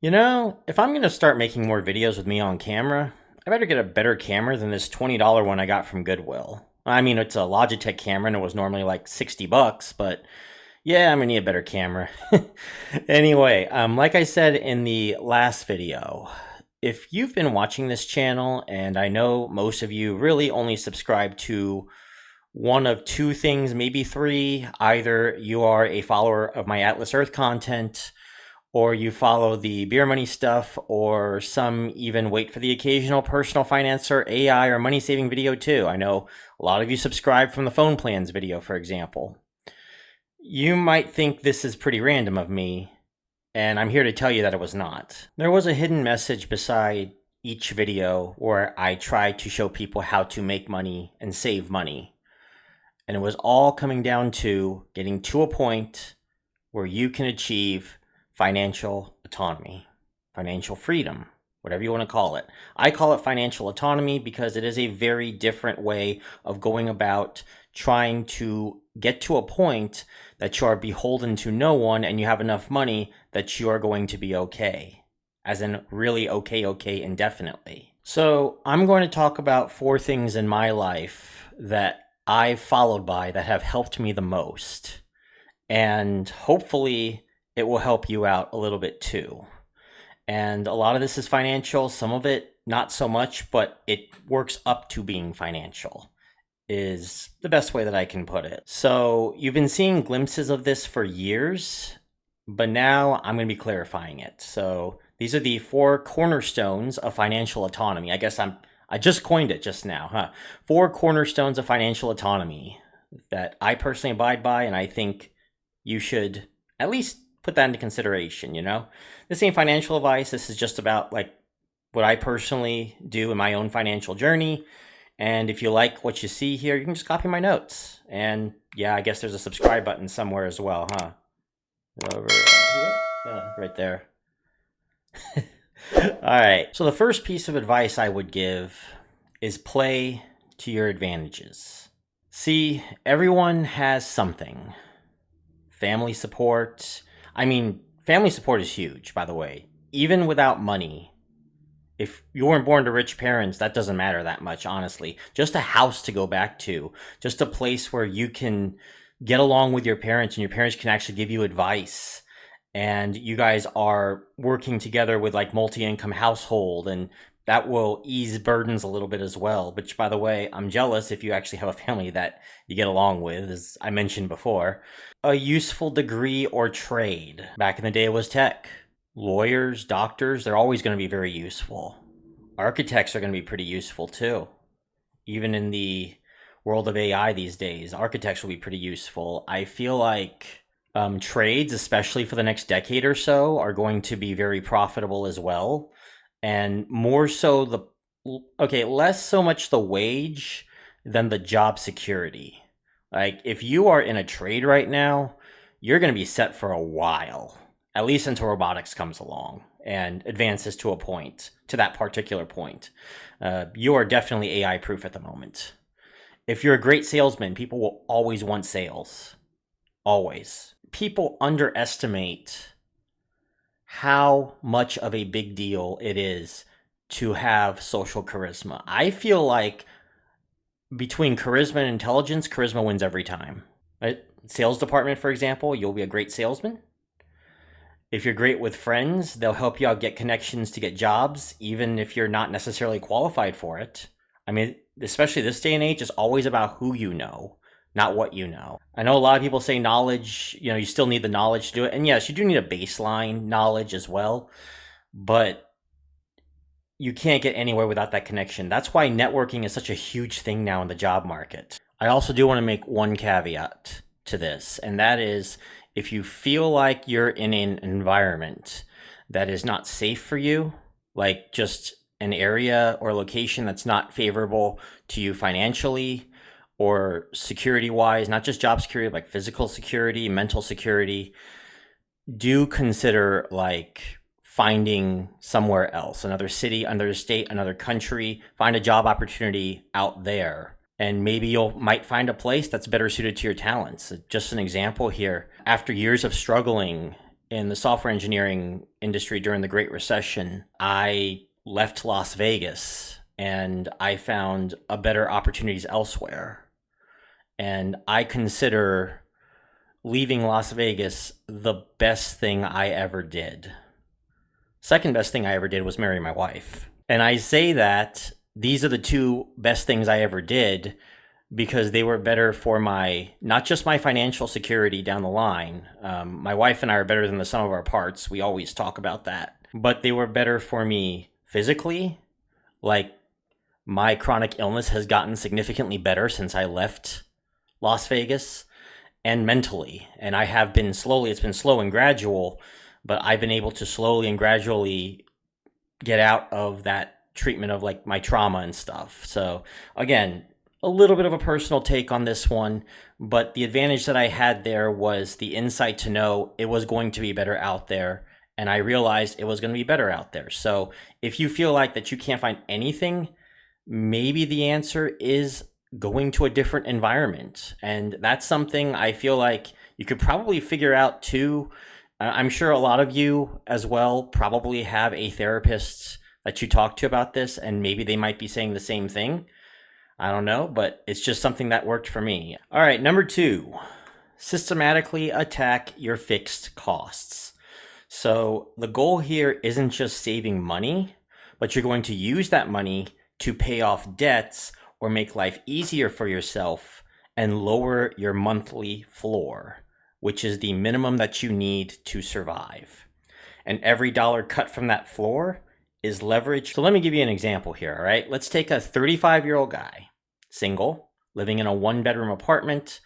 If I'm going to start making more videos with me on camera, I better get a better camera than this $20 one I got from Goodwill. I mean, it's a Logitech camera and it was normally like 60 bucks, but yeah, I'm going to need a better camera. Anyway, like I said in the last video, if you've been watching this channel, and I know most of you really only subscribe to one of two things, maybe three. Either you are a follower of my Atlas Earth content, or you follow the beer money stuff, or some even wait for the occasional personal finance or AI or money saving video too. I know a lot of you subscribe from the phone plans video, for example. You might think this is pretty random of me, and I'm here to tell you that it was not. There was a hidden message beside each video where I tried to show people how to make money and save money. And it was all coming down to getting to a point where you can achieve financial autonomy, financial freedom, whatever you want to call it. I call it financial autonomy because it is a very different way of going about trying to get to a point that you are beholden to no one and you have enough money that you are going to be okay. As in really okay indefinitely. So I'm going to talk about 4 things in my life that I've followed by that have helped me the most. And hopefully it will help you out a little bit too. And a lot of this is financial, some of it not so much, but it works up to being financial is the best way that I can put it. So you've been seeing glimpses of this for years, but now I'm going to be clarifying it. So these are the 4 cornerstones of financial autonomy. I just coined it just now, huh? 4 cornerstones of financial autonomy that I personally abide by, and I think you should at least put that into consideration, This ain't financial advice. This is just about like what I personally do in my own financial journey. And if you like what you see here, you can just copy my notes. And yeah, I guess there's a subscribe button somewhere as well, huh? Over here? Right there. All right. So the first piece of advice I would give is play to your advantages. See, everyone has something. Family support. Family support is huge, by the way. Even without money, if you weren't born to rich parents, that doesn't matter that much, honestly. Just a house to go back to, just a place where you can get along with your parents and your parents can actually give you advice. And you guys are working together with like multi-income household, and that will ease burdens a little bit as well. Which, by the way, I'm jealous if you actually have a family that you get along with, as I mentioned before. A useful degree or trade. Back in the day, it was tech. Lawyers, doctors, they're always going to be very useful. Architects are going to be pretty useful too. Even in the world of AI these days, architects will be pretty useful. I feel like trades, especially for the next decade or so, are going to be very profitable as well. And more so less so much the wage than the job security. Like if you are in a trade right now, you're going to be set for a while, at least until robotics comes along and advances to that particular point. You are definitely AI proof at the moment. If you're a great salesman, people will always want sales. Always. People underestimate how much of a big deal it is to have social charisma. I feel like between charisma and intelligence, charisma wins every time. Right? Sales department, for example, you'll be a great salesman. If you're great with friends, they'll help you out get connections to get jobs, even if you're not necessarily qualified for it. Especially this day and age, it's always about who you know, not what you know. I know a lot of people say knowledge, you still need the knowledge to do it. And yes, you do need a baseline knowledge as well, but you can't get anywhere without that connection. That's why networking is such a huge thing now in the job market. I also do want to make one caveat to this, and that is if you feel like you're in an environment that is not safe for you, like just an area or location that's not favorable to you financially or security-wise, not just job security, like physical security, mental security, do consider like finding somewhere else, another city, another state, another country, find a job opportunity out there. And maybe you might find a place that's better suited to your talents. Just an example here. After years of struggling in the software engineering industry during the Great Recession, I left Las Vegas and I found a better opportunities elsewhere. And I consider leaving Las Vegas the best thing I ever did. Second best thing I ever did was marry my wife. And I say that these are the two best things I ever did because they were better for not just my financial security down the line. My wife and I are better than the sum of our parts. We always talk about that. But they were better for me physically. Like, my chronic illness has gotten significantly better since I left Las Vegas, and mentally. And I have been it's been slow and gradual, but I've been able to slowly and gradually get out of that treatment of like my trauma and stuff. So again, a little bit of a personal take on this one, but the advantage that I had there was the insight to know it was going to be better out there. And I realized it was going to be better out there. So if you feel like that you can't find anything, maybe the answer is going to a different environment. And that's something I feel like you could probably figure out too. I'm sure a lot of you as well probably have a therapist that you talk to about this, and maybe they might be saying the same thing. I don't know, but it's just something that worked for me. All right, number 2, systematically attack your fixed costs. So the goal here isn't just saving money, but you're going to use that money to pay off debts or make life easier for yourself and lower your monthly floor, which is the minimum that you need to survive. And every dollar cut from that floor is leverage. So let me give you an example here, all right? Let's take a 35-year-old guy, single, living in a 1-bedroom apartment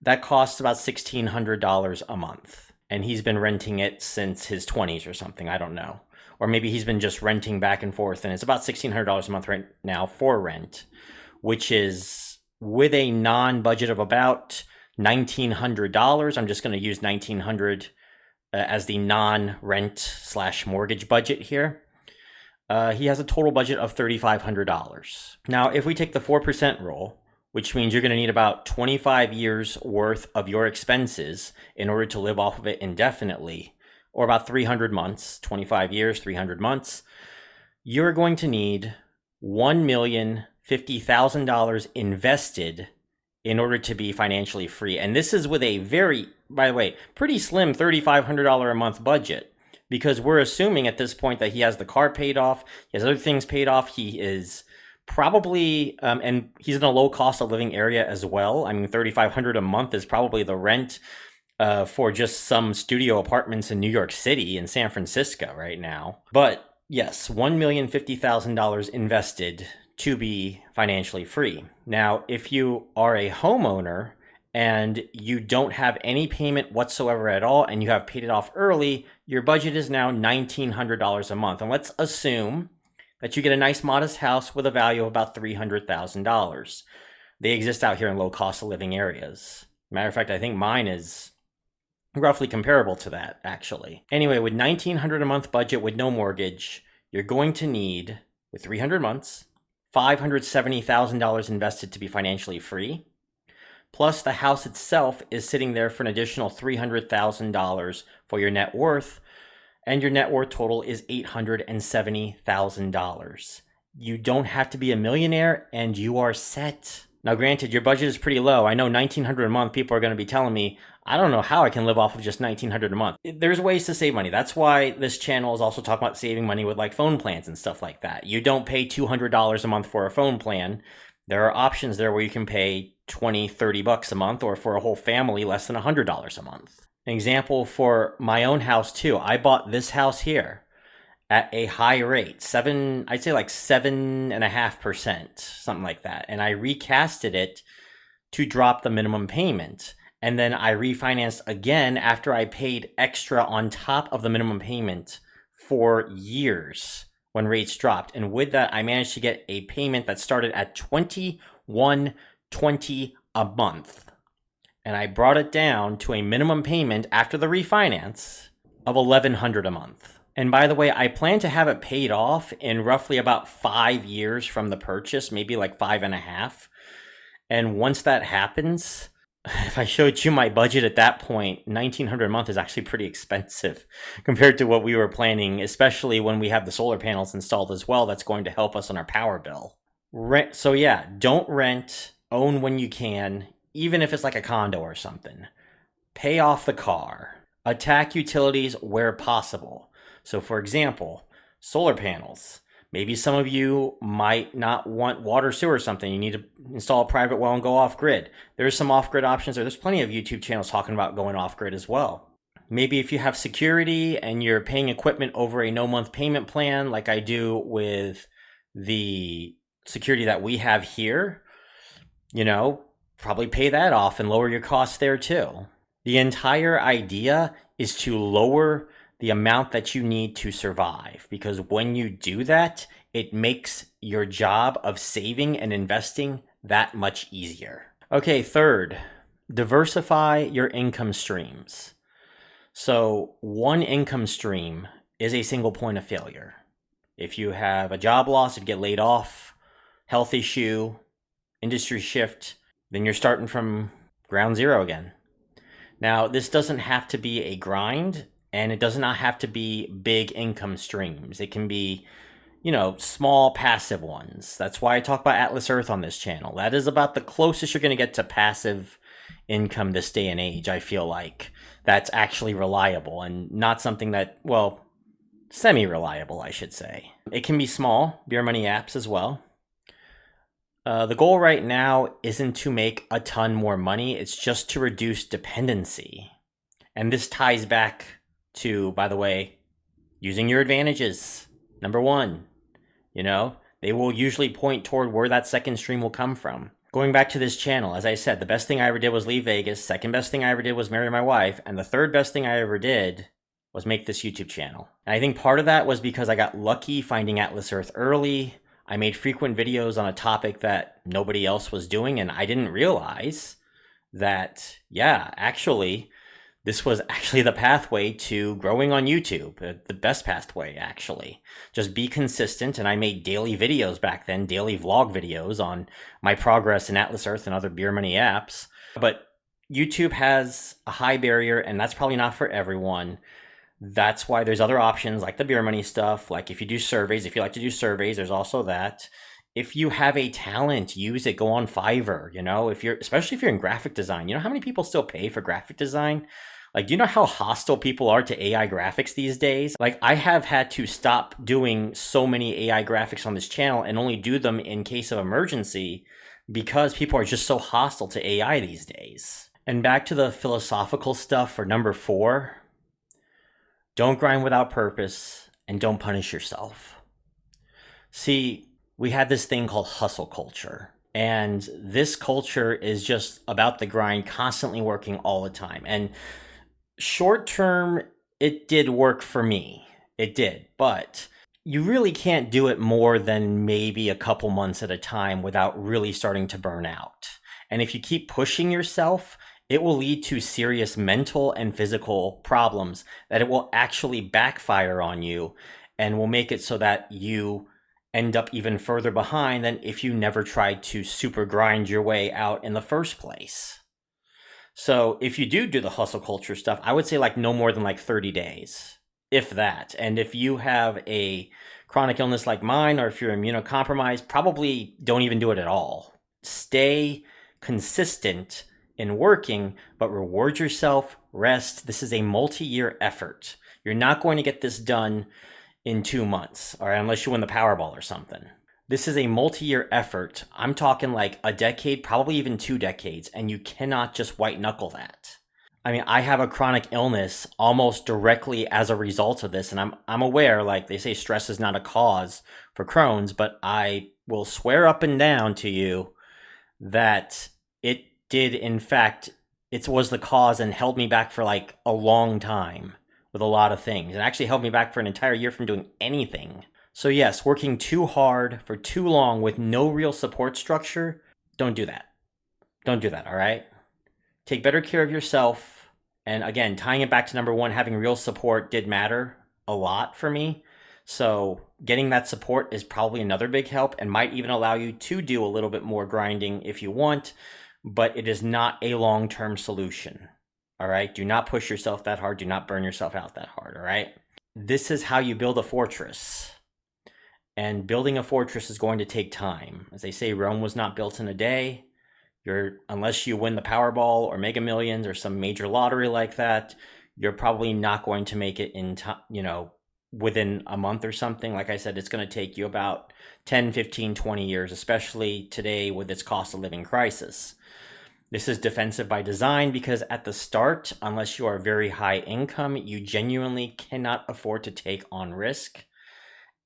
that costs about $1,600 a month. And he's been renting it since his 20s or something, I don't know. Or maybe he's been just renting back and forth, and it's about $1,600 a month right now for rent, which is with a non-budget of about $1,900. I'm just going to use $1,900 as the non-rent/mortgage budget here. He has a total budget of $3,500. Now, if we take the 4% rule, which means you're going to need about 25 years worth of your expenses in order to live off of it indefinitely, or about 300 months, 25 years, 300 months, you're going to need $1,050,000 invested in order to be financially free. And this is with a very, by the way, pretty slim $3,500 a month budget, because we're assuming at this point that he has the car paid off, he has other things paid off, he is probably, and he's in a low cost of living area as well. I mean, $3,500 a month is probably the rent for just some studio apartments in New York City and San Francisco right now. But yes, $1,050,000 invested to be financially free. Now, if you are a homeowner and you don't have any payment whatsoever at all and you have paid it off early, your budget is now $1,900 a month. And let's assume that you get a nice modest house with a value of about $300,000. They exist out here in low cost of living areas. Matter of fact, I think mine is roughly comparable to that, actually. Anyway, with $1,900 a month budget with no mortgage, you're going to need, with 300 months, $570,000 invested to be financially free. Plus, the house itself is sitting there for an additional $300,000 for your net worth, and your net worth total is $870,000. You don't have to be a millionaire, and you are set. Now, granted, your budget is pretty low. I know $1,900 a month, people are going to be telling me, I don't know how I can live off of just $1,900 a month. There's ways to save money. That's why this channel is also talking about saving money with like phone plans and stuff like that. You don't pay $200 a month for a phone plan. There are options there where you can pay $20, $30 a month, or for a whole family, less than $100 a month. An example for my own house too. I bought this house here at a high rate, I'd say like 7.5%, something like that. And I recasted it to drop the minimum payment. And then I refinanced again after I paid extra on top of the minimum payment for years when rates dropped. And with that, I managed to get a payment that started at $21.20 a month. And I brought it down to a minimum payment after the refinance of $1,100 a month. And by the way, I plan to have it paid off in roughly about 5 years from the purchase, maybe like 5.5. And once that happens, If I showed you my budget at that point, 1,900 a month is actually pretty expensive compared to what we were planning, especially when we have the solar panels installed as well. That's going to help us on our power bill. Rent. So yeah, don't rent. Own when you can, even if it's like a condo or something. Pay off the car. Attack utilities where possible. So, for example, solar panels. Maybe some of you might not want water, sewer, or something. You need to install a private well and go off grid. There's some off grid options. There's plenty of YouTube channels talking about going off grid as well. Maybe if you have security and you're paying equipment over a no month payment plan, like I do with the security that we have here, probably pay that off and lower your costs there too. The entire idea is to lower the amount that you need to survive, because when you do that, it makes your job of saving and investing that much easier. Okay, third, diversify your income streams. So, one income stream is a single point of failure. If you have a job loss, if you get laid off, health issue, industry shift, then you're starting from ground zero again. Now, this doesn't have to be a grind, and it does not have to be big income streams. It can be, small passive ones. That's why I talk about Atlas Earth on this channel. That is about the closest you're going to get to passive income this day and age, I feel like. That's actually reliable and not something that, semi-reliable, I should say. It can be small, beer money apps as well. The goal right now isn't to make a ton more money. It's just to reduce dependency. And this ties back to, by the way, using your advantages. Number one, they will usually point toward where that second stream will come from. Going back to this channel, as I said, the best thing I ever did was leave Vegas. Second best thing I ever did was marry my wife. And the third best thing I ever did was make this YouTube channel. And I think part of that was because I got lucky finding Atlas Earth early. I made frequent videos on a topic that nobody else was doing, and I didn't realize that, actually, this was actually the pathway to growing on YouTube, the best pathway, actually. Just be consistent, and I made daily videos back then, daily vlog videos on my progress in Atlas Earth and other beer money apps. But YouTube has a high barrier, and that's probably not for everyone. That's why there's other options like the beer money stuff. Like if you do surveys, if you like to do surveys, there's also that. If you have a talent, use it. Go on Fiverr. Especially if you're in graphic design. You know how many people still pay for graphic design? Like, do you know how hostile people are to AI graphics these days? Like, I have had to stop doing so many AI graphics on this channel and only do them in case of emergency because people are just so hostile to AI these days. And back to the philosophical stuff for number 4. Don't grind without purpose, and don't punish yourself. See, we had this thing called hustle culture, and this culture is just about the grind, constantly working all the time. And short term, it did work for me. It did, but you really can't do it more than maybe a couple months at a time without really starting to burn out. And if you keep pushing yourself, it will lead to serious mental and physical problems that it will actually backfire on you and will make it so that you end up even further behind than if you never tried to super grind your way out in the first place. So if you do the hustle culture stuff, I would say no more than 30 days, if that. And if you have a chronic illness like mine, or if you're immunocompromised, probably don't even do it at all. Stay consistent in working, but reward yourself, rest. This is a multi-year effort. You're not going to get this done in 2 months, or unless you win the Powerball or something. This is a multi-year effort. I'm talking a decade, probably even 2 decades, and you cannot just white knuckle that. I mean, I have a chronic illness almost directly as a result of this, and I'm aware, they say, stress is not a cause for Crohn's, but I will swear up and down to you that it did, in fact, it was the cause and held me back for a long time with a lot of things. It actually held me back for an entire year from doing anything. So yes, working too hard for too long with no real support structure, don't do that. Don't do that, all right? Take better care of yourself. And again, tying it back to number 1, having real support did matter a lot for me. So getting that support is probably another big help and might even allow you to do a little bit more grinding if you want. but it is not a long-term solution. All right. Do not push yourself that hard. Do not burn yourself out that hard. All right. This is how you build a fortress. And building a fortress is going to take time. As they say, Rome was not built in a day. Unless you win the Powerball or Mega Millions or some major lottery like that, you're probably not going to make it in time, within a month or something. Like I said, it's going to take you about 10, 15, 20 years, especially today with its cost of living crisis. This is defensive by design because at the start, unless you are very high income, you genuinely cannot afford to take on risk.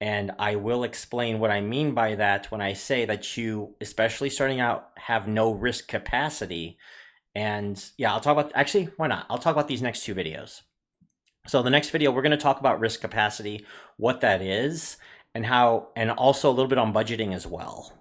And I will explain what I mean by that when I say that you, especially starting out, have no risk capacity. And yeah, I'll talk about, actually, why not? I'll talk about these next two videos. So the next video, we're going to talk about risk capacity, what that is, and also a little bit on budgeting as well.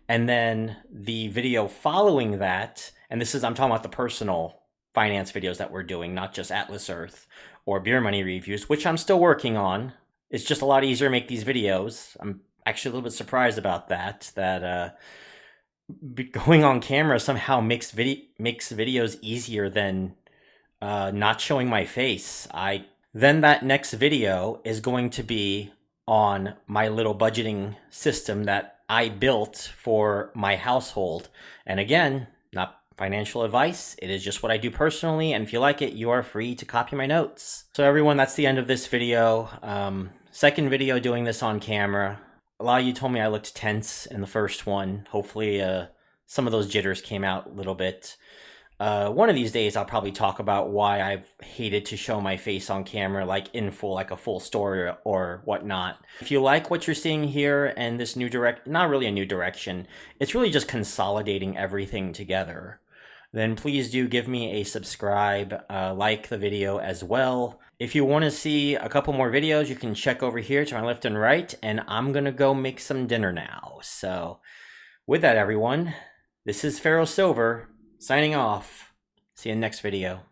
And then the video following that, and I'm talking about the personal finance videos that we're doing, not just Atlas Earth or beer money reviews, which I'm still working on. It's just a lot easier to make these videos. I'm actually a little bit surprised about that going on camera somehow makes videos easier than not showing my face. Then that next video is going to be on my little budgeting system that I built for my household. And again, not financial advice. It is just what I do personally. And if you like it, you are free to copy my notes. So everyone, that's the end of this video. Second video doing this on camera. A lot of you told me I looked tense in the first one. Hopefully some of those jitters came out a little bit. One of these days I'll probably talk about why I've hated to show my face on camera, like in full, like a full story or whatnot. If you like what you're seeing here and this not really a new direction, it's really just consolidating everything together, then please do give me a subscribe, like the video as well. If you want to see a couple more videos, you can check over here to my left and right, and I'm going to go make some dinner now. So with that, everyone, this is Pharaoh Silver signing off. See you in the next video.